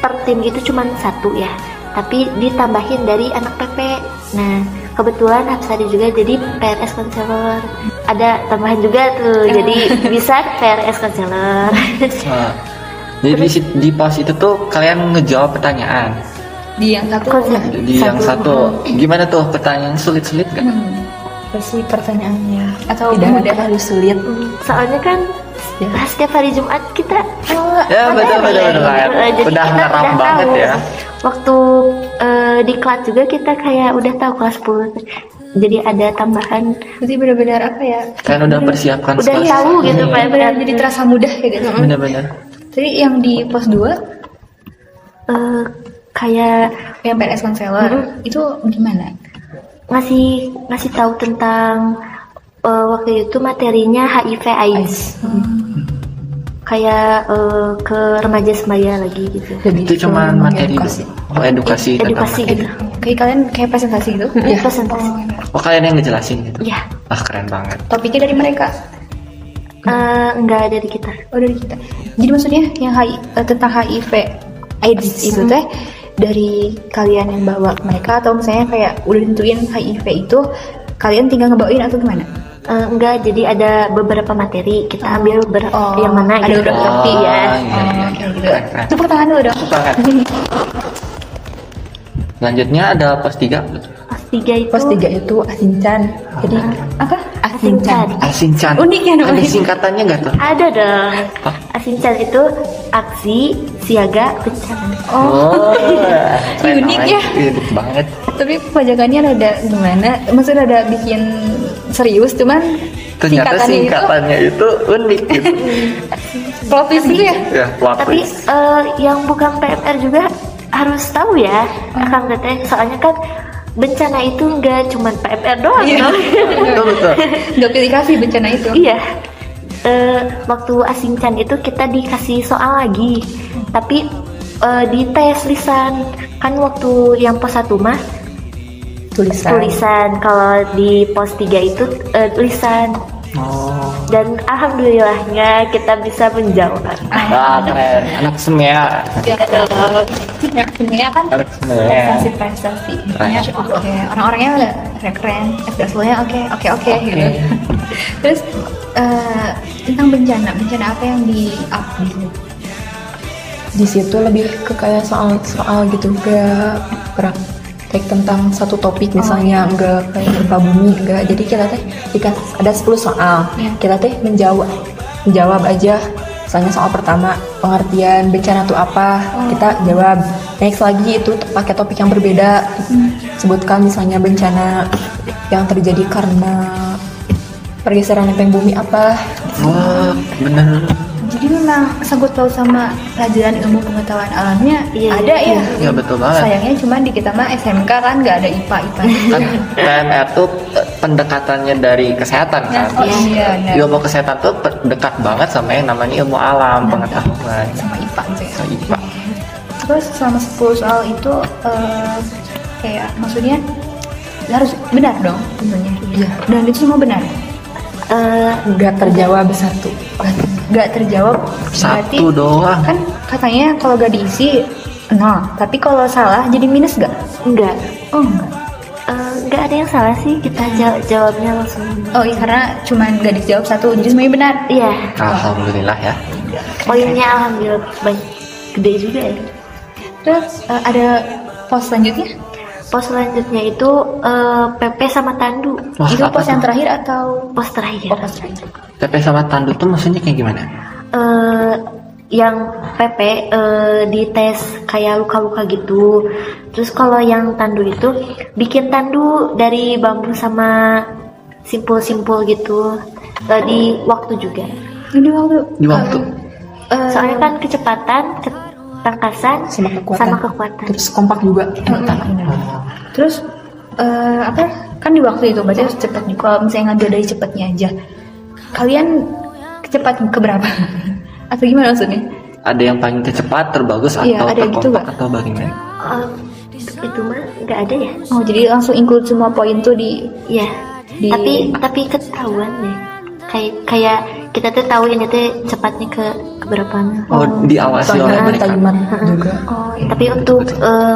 per tim itu cuma 1 ya, tapi ditambahin dari anak PP. Nah, kebetulan Hapsari juga jadi PRS konselor. Ada tambahan juga tuh, jadi bisa PRS konselor. Jadi di pos itu tuh kalian ngejawab pertanyaan. Di yang satu Di yang satu gimana tuh, pertanyaan sulit-sulit gak? Pasti pertanyaannya atau tidak terlalu sulit. Soalnya kan setiap hari Jumat kita ya betul. Udah ngerap banget ya. Waktu di kelas juga kita kayak udah tahu kelas 10. Jadi ada tambahan. Berarti benar-benar apa ya? Kan udah persiapkan. Udah tahu gitu, benar-benar jadi terasa mudah kayak gitu. Benar-benar. Jadi yang di pos 2 kayak yang PRS konselor itu gimana? ngasih tahu tentang waktu itu materinya HIV AIDS. Kayak ke remaja semaya lagi gitu. Itu cuma materi edukasi gitu. Kayak kalian kayak presentasi gitu? Iya, presentasi. Oh, kalian yang ngejelasin gitu? Iya. Keren banget. Topiknya dari mereka? Enggak, dari kita. Oh, dari kita. Jadi maksudnya yang tentang HIV AIDS itu teh dari kalian yang bawa mereka, atau misalnya kayak udah tentuin HIV itu kalian tinggal ngebawain atau gimana? Enggak, jadi ada beberapa materi kita ambil yang mana ada gitu. udah ngerti ya. Kayak gitu. Tepuk tangan dulu dong. Selanjutnya ada pos 3. Pos 3 itu Asincan. Jadi apa? Asincan. Unik ya namanya. Ada singkatannya nggak tuh? Ada dong. Asincan itu aksi siaga bencana. Unik ya. Unik banget. Tapi pajakannya rada gimana? Maksudnya rada bikin serius, cuman ternyata singkatannya itu unik gitu. Plot twist gitu ya? Ya, plot Tapi twist. yang bukan PMR juga harus tahu ya, Kang Teteh. Soalnya kan bencana itu nggak cuma PMR doang. Iya. Betul. Nggak pilih kasih bencana itu. Iya. Waktu Asincan itu kita dikasih soal lagi, tapi di tes lisan. Kan waktu yang pos 1 mah tulisan. Kalau di pos 3 itu lisan. Dan alhamdulillahnya kita bisa menjawab. Keren. Anak semia. Sebenarnya kan prestasi. Oke, orang-orangnya udah keren, FDSL-nya oke gitu. Terus tentang bencana apa yang di up di sini? di situ lebih ke kayak soal gitu, kayak praktek tentang satu topik misalnya, enggak kayak gempa bumi, enggak. Jadi kita teh ada 10 soal, kita teh menjawab aja. Misalnya soal pertama, pengertian bencana itu apa, kita jawab. Next lagi itu pakai topik yang berbeda, sebutkan misalnya bencana yang terjadi karena pergeseran lempeng bumi apa. Wah, bener. Jadi memang sangkut paut sama pelajaran ilmu pengetahuan alamnya ada ya. Iya betul banget. Sayangnya cuma di kita mah SMK kan nggak ada IPA. Kan PMR tuh pendekatannya dari kesehatan kan. Iya. Ilmu kesehatan tuh dekat banget sama yang namanya ilmu alam, pengetahuan. Sama IPA gitu ya. Sama IPA. Terus selama 10 soal itu kayak maksudnya harus benar dong tentunya. Iya. Dan itu semua benar. Nggak terjawab satu. Nggak terjawab berarti Satu doang. kan katanya kalau nggak diisi 0, tapi kalau salah jadi minus nggak? Enggak. Oh enggak. Enggak ada yang salah sih, kita jawabnya langsung. Oh iya, karena cuma nggak dijawab satu jadi semuanya benar. Iya. Alhamdulillah ya. Poinnya alhamdulillah banyak, gede juga ya. Terus ada pos selanjutnya? Pos selanjutnya itu PP sama tandu. Wah, Itu apa pos yang tuh? terakhir atau Pos terakhir. pos terakhir? PP sama tandu tuh maksudnya kayak gimana? Yang PP di tes kayak luka-luka gitu. Terus kalau yang tandu itu bikin tandu dari bambu sama simpul-simpul gitu. Di waktu juga. Ini waktu. Di waktu. Soalnya kan kecepatan, ketangkasan, Sama kekuatan. Terus kompak juga. Terus apa? Kan di waktu itu berarti harus cepat nih. Kalau misalnya ngambil dari cepatnya aja, kalian cepat ke berapa? Atau gimana maksudnya? Ada yang paling tercepat, terbagus, Iya, atau ada gitu terkompak nggak? atau bagaimana? Itu mah nggak ada ya. Oh jadi langsung include semua poin tuh di Iya. Di- Tapi ketahuan deh. Kayak kita tuh tahu ini tuh cepatnya ke berapa. Oh, diawasi oleh mereka. Talimat juga. oh iya. Tapi untuk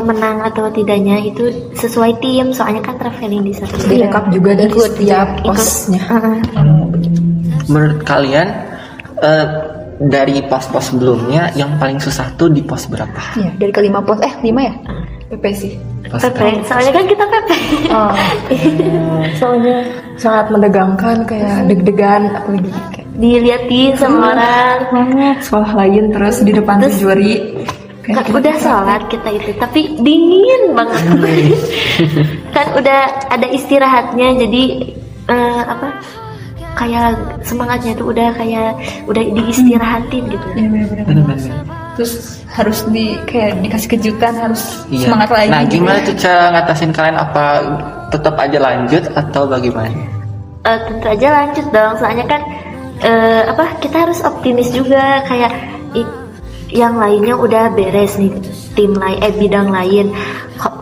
menang atau tidaknya itu sesuai tim, soalnya kan traveling di satu tim. Direkap juga dari setiap posnya. Menurut kalian dari pos-pos sebelumnya yang paling susah tuh di pos berapa? Iya, dari kelima pos 5 ya? PP sih. Pos PP, soalnya kan kita PP. Oh. Soalnya sangat menegangkan, kayak deg-degan, apalagi kayak Diliatin sama orang. sekolah lain terus di depan Terus- juri. Kan udah sholat kita itu, tapi dingin banget. Kan udah ada istirahatnya, jadi kayak semangatnya tuh udah diistirahatin gitu. Bener-bener. Terus harus kayak dikasih kejutan, harus Iya. semangat lagi. Nah, gitu gimana ya. tuh cara ngatasin kalian? Apa tetap aja lanjut atau bagaimana? Tentu aja lanjut dong, soalnya kan kita harus optimis juga, kayak yang lainnya udah beres nih, tim lain bidang lain.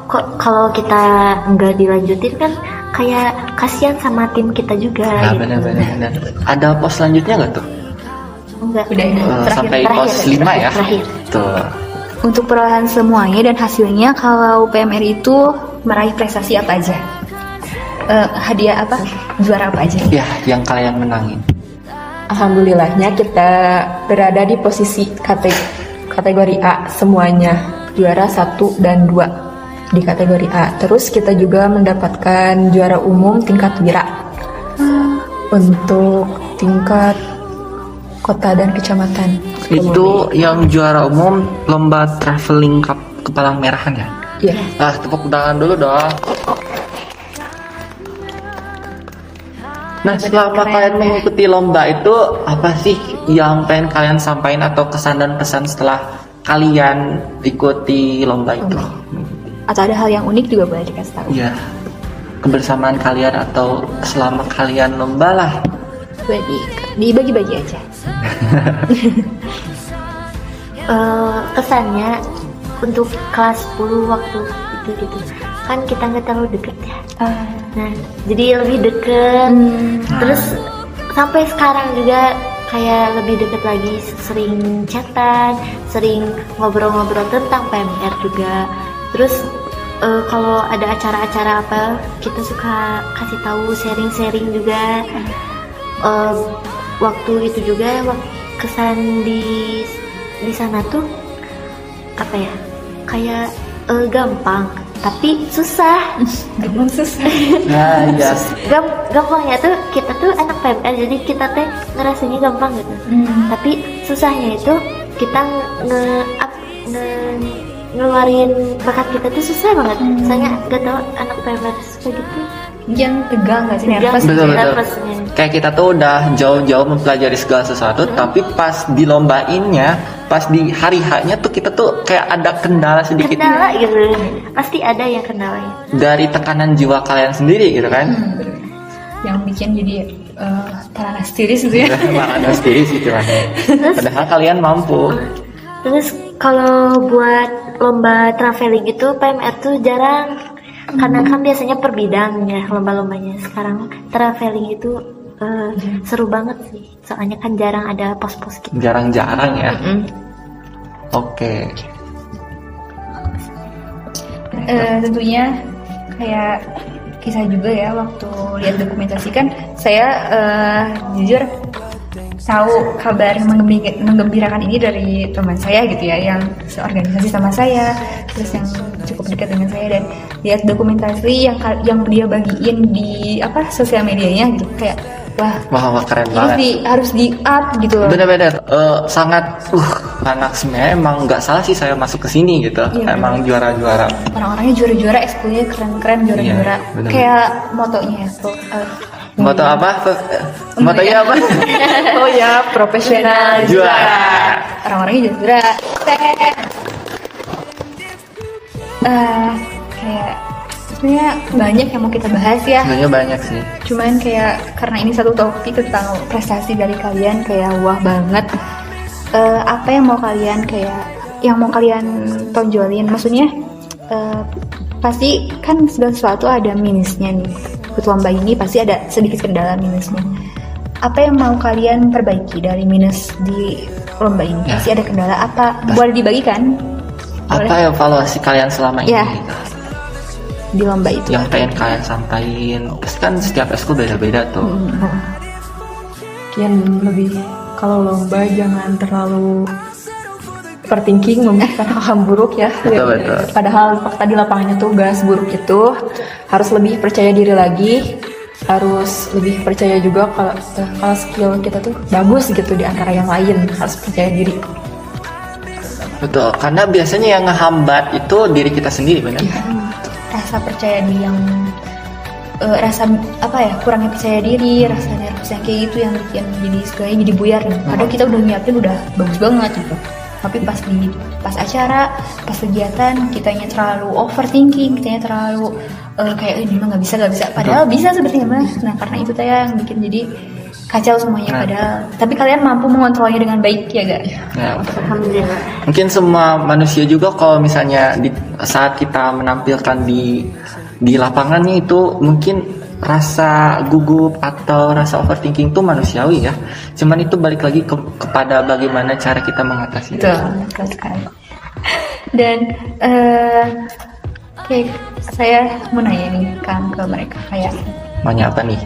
Kok kalau kita nggak dilanjutin kan kayak kasihan sama tim kita juga. Nah, gitu. benar-benar. Ada pos selanjutnya nggak tuh? Enggak. Udah ya, Sampai pos 5 ya? Terakhir. Tuh. Untuk perolehan semuanya dan hasilnya, kalau PMR itu meraih prestasi apa aja? Hadiah apa? Juara apa aja? Ya, yang kalian menangin. Alhamdulillahnya kita berada di posisi kategori A semuanya, juara 1 dan 2 di kategori A. Terus kita juga mendapatkan juara umum tingkat wira untuk tingkat kota dan kecamatan. Itu yang juara umum lomba traveling Kepalang Merahan ya? Iya. Ah, tepuk tangan dulu dong. Nah, selama kalian mengikuti lomba itu, apa sih yang pengen kalian sampaikan atau kesan dan pesan setelah kalian ikuti lomba itu? Atau ada hal yang unik juga boleh dikasih tahu. Ya, kebersamaan kalian atau selama kalian lomba lah. Boleh dibagi-bagi aja. Kesannya untuk kelas 10 waktu itu gitu kan kita nggak terlalu deket ya. Nah, jadi lebih deket. Terus sampai sekarang juga kayak lebih deket lagi, sering chatan, sering ngobrol-ngobrol tentang PMR juga. Terus kalau ada acara-acara apa, kita suka kasih tahu, sharing-sharing juga. Waktu itu juga kesan di sana tuh apa ya? Kayak gampang tapi susah. Nah, ya. Gampangnya tuh kita tuh anak PMR, jadi kita teh ngerasanya gampang gitu. Tapi susahnya itu kita ngeluarin bakat kita tuh susah banget. Soalnya gak tau anak PMR suka gitu. mungkin tegang nggak sih, nervous Betul, gitu ya. betul. Nervousnya. Kayak kita tuh udah jauh-jauh mempelajari segala sesuatu, tapi pas dilombainnya, pas di hari H-nya tuh kita tuh kayak ada kendala sedikit Kendala gitu, pasti ada yang kendalanya. dari tekanan jiwa kalian sendiri gitu kan. Yang bikin jadi panas tiris gitu ya. Malah sendiri sih cuman. Padahal kalian mampu. Terus kalau buat lomba traveling itu PMR tuh jarang, karena kan biasanya per bidang ya lomba-lombanya. Sekarang traveling itu seru banget sih, soalnya kan jarang ada pos-pos gitu. Jarang-jarang ya. Oke. Tentunya kayak kisah juga ya, waktu lihat dokumentasi kan saya jujur tahu kabar yang menggembirakan ini dari teman saya gitu ya, yang seorganisasi sama saya, terus yang cukup dekat dengan saya, dan lihat dokumentasi yang dia bagiin di sosial medianya gitu, kayak Wah, keren banget. harus di up gitu loh. Bener-bener sangat anak sebenarnya emang nggak salah sih saya masuk ke sini gitu. Iya, Emang juara-juara. Orang-orangnya juara-juara, ekskulnya keren-keren, juara-juara. Iya, bener. Kayak motonya ya. Moto apa? Motonya apa? Oh ya, profesional Juara. Orang-orangnya juara. Kayak sebenarnya banyak yang mau kita bahas ya. Sebenarnya banyak sih. Cuman kayak karena ini satu topik tentang prestasi dari kalian, kayak wah banget. Apa yang mau kalian tonjolin? Maksudnya pasti kan segala sesuatu ada minusnya nih. Ikut lomba ini pasti ada sedikit kendala minusnya. Apa yang mau kalian perbaiki dari minus di lomba ini? Pasti ada kendala apa? Boleh dibagikan? Apa evaluasi kalian selama ini? Ya. Gitu? Di lomba itu. Yang pengen kalian sampaikan. Pasti kan setiap eskul beda-beda tuh. Mungkin lebih kalau lomba jangan terlalu overthinking, memikirkan hal buruk ya. Betul, betul. Padahal fakta di lapangannya tuh gak seburuk itu. Harus lebih percaya diri lagi. Harus lebih percaya juga kalau skill kita tuh bagus gitu di antara yang lain. Harus percaya diri. Betul, karena biasanya yang ngehambat itu diri kita sendiri, benar? Rasa percaya diri yang kurangnya percaya diri, rasa nervous yang kayak gitu yang bikin jadi segalanya jadi buyar nih. Padahal kita udah nyiapin udah bagus banget gitu. Tapi pas acara, pas kegiatan, kitanya terlalu overthinking, kitanya terlalu kayak ini mah nggak bisa. Padahal bisa sebetulnya mas. Nah karena itu saya yang bikin jadi kacau semuanya padahal. Tapi kalian mampu mengontrolnya dengan baik ya gak? Ya, Alhamdulillah. mungkin semua manusia juga kalau misalnya saat kita menampilkan di lapangannya itu mungkin rasa gugup atau rasa overthinking itu manusiawi ya. Cuman itu balik lagi kepada bagaimana cara kita mengatasi. Betul sekali. Dan kayak saya mau nanya nih kan ke mereka, kayak Nanya apa nih?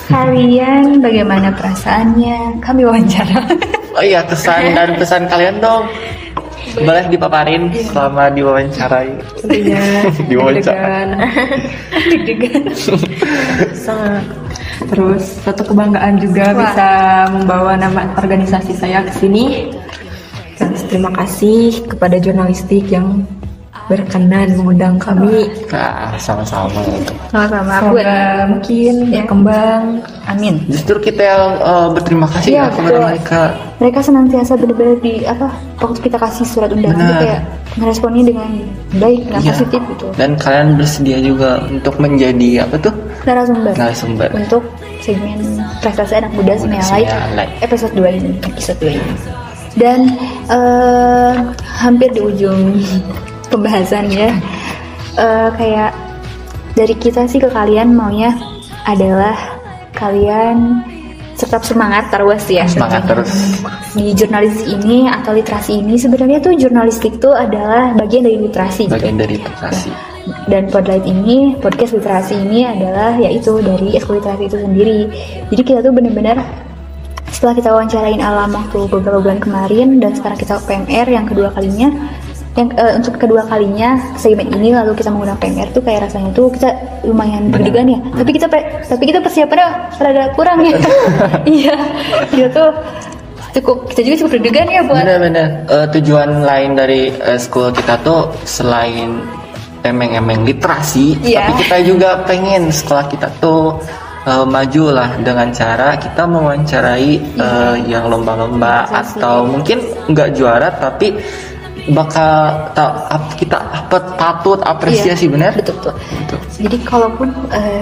kalian bagaimana perasaannya? Kami wawancara. Oh iya, kesan dan pesan kalian dong. Boleh dipaparin selama diwawancarai. Iya, Diwawancara. Deg-degan. Sangat. Terus satu kebanggaan juga bisa membawa nama organisasi saya ke sini. Dan terima kasih kepada jurnalistik yang berkenan mengundang kami. Nah, sama-sama. Sama-sama. Semoga mungkin berkembang. Amin. Justru kita yang berterima kasih Iya, ya kepada betul. mereka. Mereka senantiasa benar-benar waktu kita kasih surat undangan Benar. itu kayak ngeresponnya dengan baik, dengan Iya. positif gitu. Dan kalian bersedia juga untuk menjadi apa tuh? Narasumber Narasumber. untuk segmen prestasi anak muda Semealai Semealai. episode 2 ini. Dan hampir di ujung pembahasan ya. Kayak dari kita sih ke kalian maunya adalah kalian tetap semangat terus ya. Semangat terus. Di jurnalis ini atau literasi ini sebenarnya tuh jurnalistik tuh adalah bagian dari literasi. Bagian gitu. dari literasi. Dan podcast literasi ini adalah yaitu dari eskul literasi itu sendiri. Jadi kita tuh benar-benar setelah kita wawancarain Alam waktu beberapa bulan kemarin dan sekarang kita PMR yang kedua kalinya, untuk kedua kalinya segmen ini lalu kita menggunakan PMR tuh kayak rasanya tuh kita lumayan deg-degan ya. Tapi kita persiapannya rada kurang ya. Iya, kita juga cukup deg-degan ya buat. Benar-benar tujuan lain dari school kita tuh selain emeng-emeng literasi, Iya. tapi kita juga pengen sekolah kita tuh maju lah dengan cara kita mewawancarai yang lomba-lomba atau mungkin nggak juara tapi bakal kita patut apresiasi, benar? Betul. Jadi kalaupun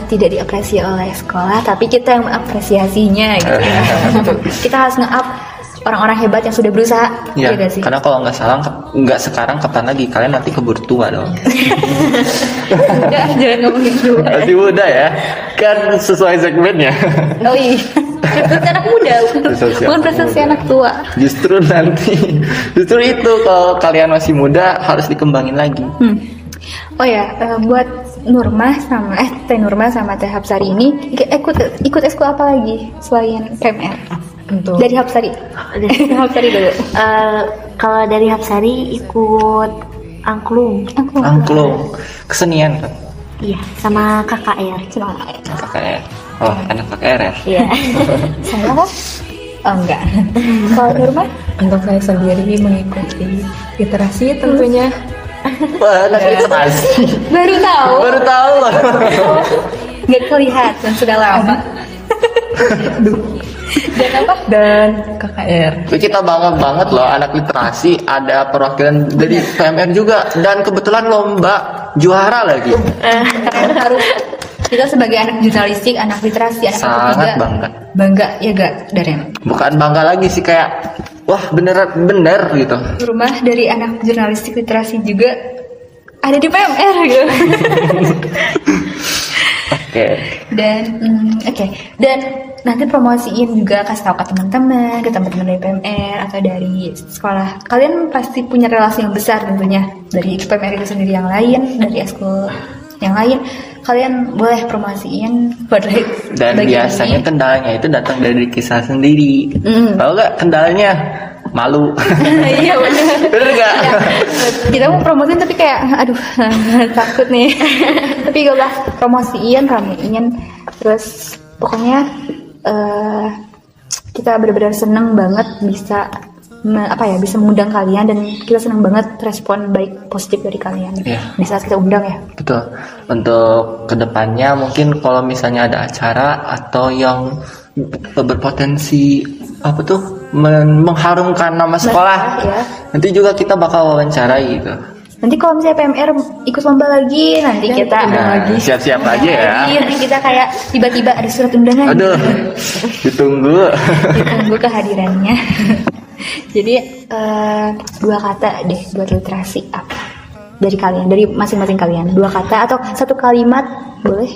tidak diapresiasi oleh sekolah, tapi kita yang mengapresiasinya gitu. Kita harus nge-up orang-orang hebat yang sudah berusaha. Ya, Iya gak sih? karena kalau nggak sekarang kapan lagi, kalian nanti keburu tua dong. Udah, jangan ngomongin dulu. Masih muda ya, kan sesuai segmennya. Oh iya. Prestasi anak muda, bukan prestasi anak tua. Justru itu kalau kalian masih muda harus dikembangin lagi. Oh ya, buat Nurma sama Teh Nurma sama Teh Hapsari ini ikut ekskul apa lagi selain PMR? Untuk Dari Hapsari. Hapsari dulu. Kalau dari Hapsari ikut angklung. Angklung, kesenian kan? Iya, sama KKR. KKR. Oh, anak KKR ya? Iya. Saya kok? Oh enggak. Kalau Nurma? untuk saya sendiri mengikuti literasi tentunya. Wah, anak literasi. Baru tahu. Baru tahu loh. Nggak kelihatan sudah lama. Dan apa? Dan KKR. Kita bangga banget loh anak literasi, ada perwakilan dari PMR juga, dan kebetulan lomba juara lagi. Harus kita sebagai anak jurnalistik, anak literasi, anak Sangat ketiga bangga ya gak, Daren? Bukan bangga lagi sih, kayak wah bener gitu. Rumah dari anak jurnalistik literasi juga ada di PMR gitu. Oke. Dan nanti promosiin juga, kasih tahu ke teman-teman dari PMR atau dari sekolah. Kalian pasti punya relasi yang besar tentunya dari PMR itu sendiri yang lain, dari ekskul yang lain. Kalian boleh promosiin Spotlight. Dan biasanya kendalanya itu datang dari kisah sendiri. Tahu gak kendalanya? Malu. Iya benar. Bener gak? Kita mau promosiin tapi kayak aduh takut nih. Tapi gak lah, promosiin, ramein. Terus pokoknya kita benar-benar seneng banget bisa bisa mengundang kalian, dan kita senang banget respon baik positif dari kalian di saat kita undang ya. Betul. Untuk kedepannya mungkin kalau misalnya ada acara atau yang berpotensi mengharumkan nama sekolah, nanti juga kita bakal wawancarai gitu. Nanti kalau misalnya PMR ikut lomba lagi, nanti kita siap-siap aja ya. Nanti kita kayak tiba-tiba ada surat undangan. Aduh, ditunggu kehadirannya. Jadi 2 kata deh buat literasi apa dari kalian, dari masing-masing kalian. 2 kata atau 1 kalimat boleh?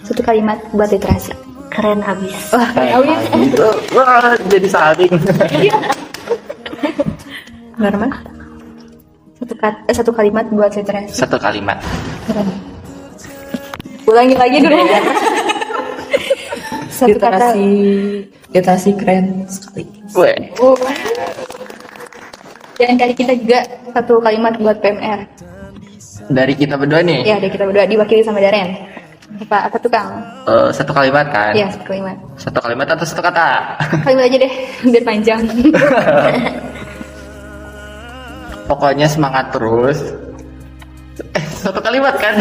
1 kalimat buat literasi. Keren habis. Wah, keren gitu. Wah, jadi saling. Norma? 1 kalimat buat literasi. 1 kalimat. Keren. Ulangi lagi dulu. 1 kata. Literasi keren sekali. Dan dari kita juga 1 kalimat buat PMR. Dari kita berdua nih. Ya, dari kita berdua diwakili sama Daren. Apa tukang? 1 kalimat kan? Iya, 1 kalimat. 1 kalimat atau 1 kata? Kalimat aja deh, biar panjang. Pokoknya semangat terus. 1 kalimat kan?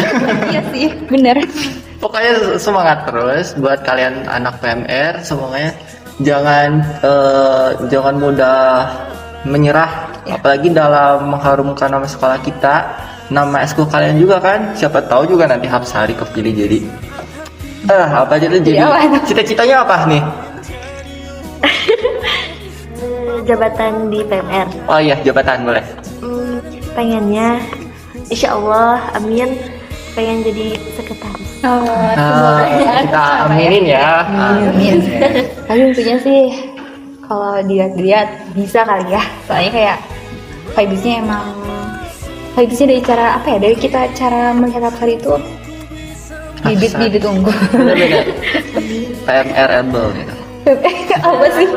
Iya sih, bener. Pokoknya semangat terus buat kalian anak PMR. Semuanya jangan mudah menyerah, apalagi dalam mengharumkan nama sekolah kita, nama ekskul kalian juga kan. Siapa tahu juga nanti Hapsari kepilih jadi apa aja tuh jadi. Cita-citanya apa nih? Jabatan di PMR. Oh iya, jabatan boleh. Pengennya, insya Allah, amin, pengen jadi sekretaris. Kita aminin ya. Amin. Tapi tentunya sih kalau dilihat-lihat bisa kali ya. Soalnya kayak vibes-nya dari cara dari kita cara melihat Hapsari itu bibit unggul. Bener-bener. PMR-able gitu. Apa sih?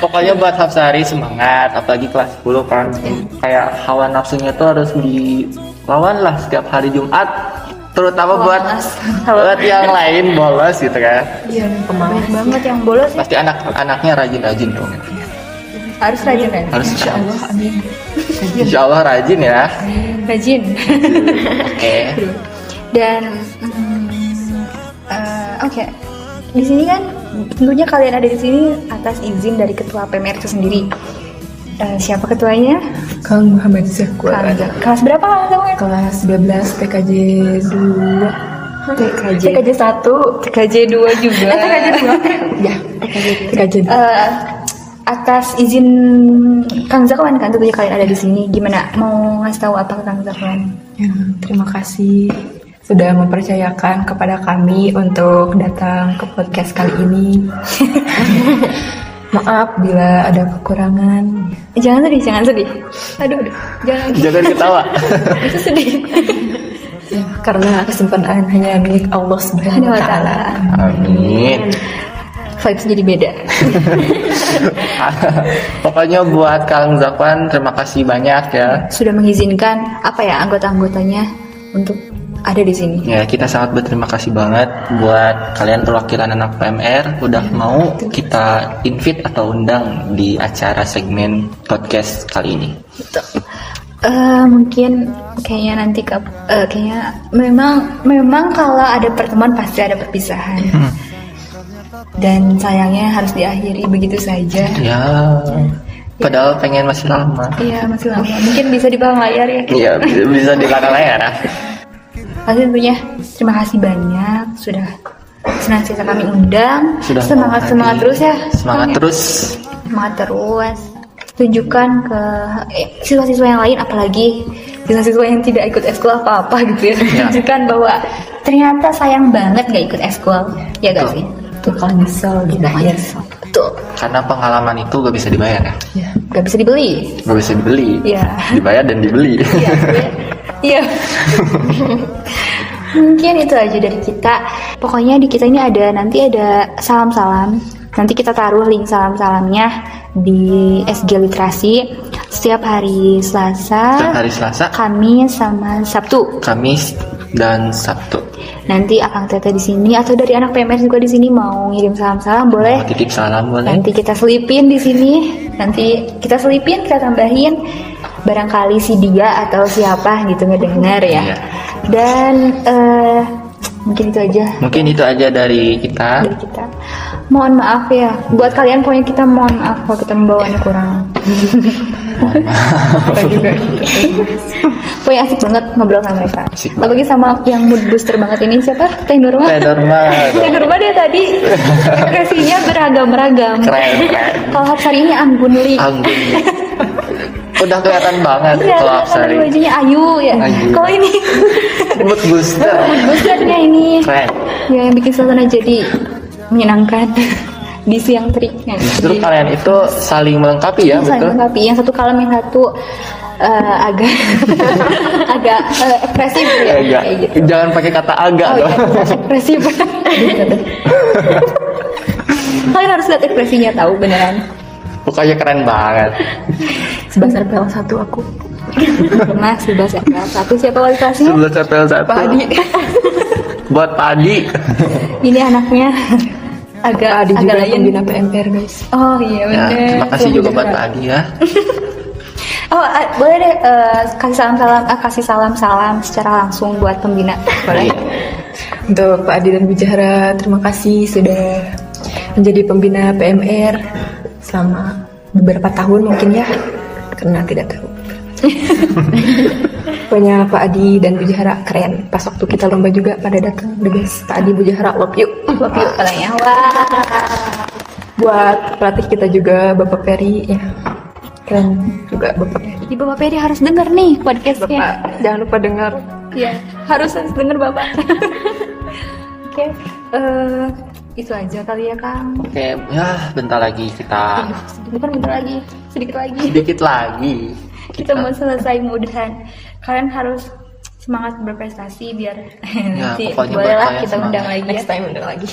Pokoknya buat Hapsari semangat, apalagi kelas 10 kan. Kayak hawa nafsunya tuh harus dilawan lah setiap hari Jumat, terutama buat yang lain bolos gitu kan. Iya, banyak banget yang bolos ya. Pasti anak-anaknya rajin-rajin dong. Harus rajin kan? Harus Insya Allah, amin. Insya Allah rajin ya. Rajin. Oke. Dan oke. Di sini kan tentunya kalian ada di sini atas izin dari ketua PMR itu sendiri. Siapa ketuanya? Kang Muhammad Zakwan. Kelas berapa kamu? Kelas 12 TKJ 2. TKJ 1, TKJ 2 juga. TKJ 2. Ya, TKJ 2. Atas izin Kang Zakwan kan tentunya kalian ada di sini. Gimana? Mau ngasih tahu apa ke Kang Zakwan? Ya, terima kasih sudah mempercayakan kepada kami untuk datang ke podcast kali ini. Maaf bila ada kekurangan. Jangan sedih. Aduh. Jangan ketawa. Itu sedih. Ya, karena kesempurnaan hanya milik Allah Subhanahu wa taala. Amin. Vibes jadi beda. Pokoknya buat Kang Zakwan terima kasih banyak ya. Sudah mengizinkan anggota-anggotanya untuk ada di sini. Ya, kita sangat berterima kasih banget buat kalian perwakilan anak PMR udah mau kita invite atau undang di acara segmen podcast kali ini. Mungkin kayaknya nanti kayaknya memang kalau ada pertemuan pasti ada perpisahan. Dan sayangnya harus diakhiri begitu saja. Ya. Padahal pengen masih lama. Iya, masih lama. Mungkin bisa di belakang layar ya. Iya, bisa di belakang layar. Pasti tentunya terima kasih banyak sudah senantiasa kami undang. Sudah semangat terus ya. Semangat terus. Semangat terus. Tunjukkan ke siswa-siswa yang lain, apalagi siswa-siswa yang tidak ikut eskul apa-apa gitu ya. Tunjukkan bahwa ternyata sayang banget gak ikut eskul. Ya gak sih? Tuh kalau nyesel gitu ya. Betul. Karena pengalaman itu gak bisa dibayar ya. Ya. Gak bisa dibeli. Gak bisa dibeli. Iya. Dibayar dan dibeli. Iya. Mungkin itu aja dari kita. Pokoknya di kita ini nanti ada salam-salam. Nanti kita taruh link salam-salamnya di SG Literasi setiap hari Selasa, Kamis sama Sabtu. Kamis dan Sabtu. Nanti Akang Teteh di sini atau dari anak PMR juga di sini mau ngirim salam-salam boleh. Mau titip salam boleh. Nanti kita selipin di sini. Nanti kita selipin, kita tambahin. Barangkali si dia atau siapa gitu ngedenger ya. Iya. Dan mungkin itu aja. Mungkin itu aja dari kita. Mohon maaf ya. Buat kalian pokoknya kita mohon maaf kalau kita membawaannya kurang. Mohon maaf. Pokoknya asik banget ngobrol sama mereka. Asik banget. Apalagi sama yang mood booster banget ini siapa? Teh Nurma. Teh Nurma dia tadi ekspresinya beragam-ragam. Keren. Kalau Hapsari ini Anggun Li. Udah kelihatan banget kalau Hapsari. Bajunya Ayu ya. Kalau ini mood booster. Mood boosternya ini. Keren. Yang bikin suasana jadi menyenangkan di siang terik. Justru kalian itu saling melengkapi ya, saling betul? melengkapi. Yang satu kalem, yang satu agak ekspresif ya. Kayak gitu. Jangan pakai kata agak Oh dong. iya, ekspresif. Kalian harus lihat ekspresinya tahu beneran. Pokoknya keren banget. Sebesar PL1 aku. Mas, bebas ya. Satu siapa wali kelasnya? 11 CPL 1. Pak Adi. Buat Pak Adi. Ini anaknya agak Adi juga lain. pembina PMR guys. Oh iya Ya, bener. terima kasih juga buat Pak Adi ya. Oh boleh deh kasih salam-salam secara langsung buat pembina. Boleh. Untuk Pak Adi dan Bu Jahra, terima kasih sudah menjadi pembina PMR selama beberapa tahun mungkin ya, karena tidak tahu. Pokoknya Pak Adi dan Bu Jahra keren. Pas waktu kita lomba juga pada datang, guys. Pak Adi, Bu Jahra, love you Katanya. Wah. Buat pelatih kita juga Bapak Peri ya, keren juga Bapak Peri. Di Bapak Peri harus denger nih podcastnya. Bapak jangan lupa dengar. Iya, harus denger Bapak. Oke, itu aja kali ya Kang. Oke, ya bentar lagi kita Bukan bentar lagi, sedikit lagi. sedikit lagi. Kita mau selesai mudahan. Kalian harus semangat berprestasi biar nanti pokoknya boleh buat lah kalian kita semangat. undang lagi ya. Next time undang lagi.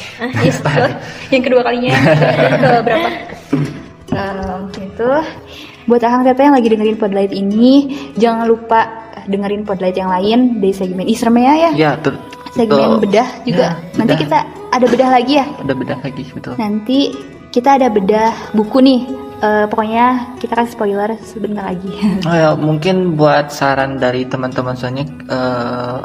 Yes, betul. Yang kedua kalinya ke berapa? Gitu. Buat Akang Tete yang lagi dengerin Podlight ini, jangan lupa dengerin Podlight yang lain di segmen Isremea ya. Ya, Segmen betul. bedah juga. Ya, Nanti bedah. kita ada bedah lagi ya. Udah bedah lagi betul. Nanti kita ada bedah buku nih. Pokoknya kita kasih spoiler sebentar lagi. Oh ya, mungkin buat saran dari teman-teman soalnya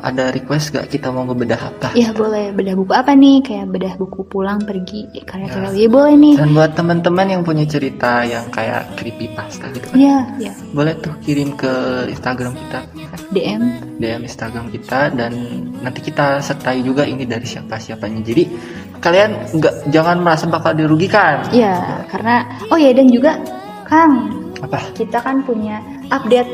ada request gak kita mau ngebedah apa? Ya boleh, bedah buku apa nih? Kayak bedah buku pulang pergi karya-karya ya boleh nih. Dan buat teman-teman yang punya cerita yang kayak creepypasta gitu kan, Iya. boleh tuh kirim ke Instagram kita, DM. Instagram kita, dan nanti kita sertai juga ini dari siapa-siapanya. Jadi kalian jangan merasa bakal dirugikan. Iya, karena dan juga Kang, Apa? kita kan punya update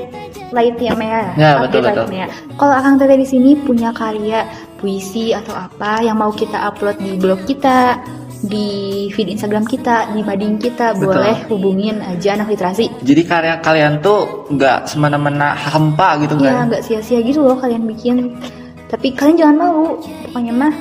Lightnya Mea. Ya, Update betul. Lightnya. Kalau Akang Teteh di sini punya karya puisi atau apa yang mau kita upload di blog kita, di feed Instagram kita, di mading kita, Betul. boleh hubungin aja Anak Literasi. Jadi karya kalian tuh nggak semena-mena hampa gitu Iya, kan? nggak sia-sia gitu loh kalian bikin. Tapi kalian jangan malu. Pokoknya mah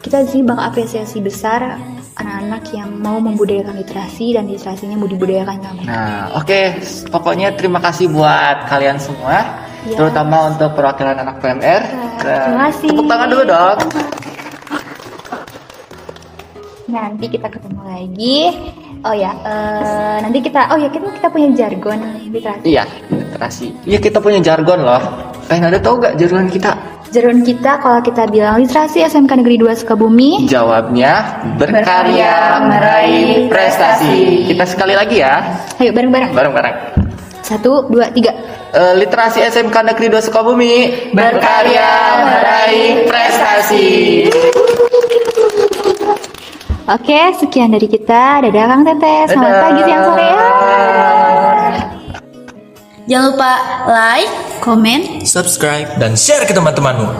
kita di sini bakal apresiasi besar anak-anak yang mau membudayakan literasi dan literasinya mau dibudayakan kamu. Nah, oke. Pokoknya terima kasih buat kalian semua, Ya. terutama untuk perwakilan anak PMR. Terima kasih. Tepuk tangan dulu dong. Nanti kita ketemu lagi. Nanti kita punya jargon literasi. Iya, literasi. Iya, kita punya jargon loh. Kalian ada tahu gak jargon kita? Jargon kita kalau kita bilang literasi SMK Negeri 2 Sukabumi. Jawabnya berkarya meraih prestasi. Kita sekali lagi ya. Ayo bareng-bareng. Bareng-bareng. 1, 2, 3. Literasi SMK Negeri 2 Sukabumi berkarya meraih prestasi. Oke, sekian dari kita. Dadah Kang Teteh. Selamat Dadah. pagi, siang, sore. Jangan lupa like, komen, Subscribe dan share ke teman-temanmu.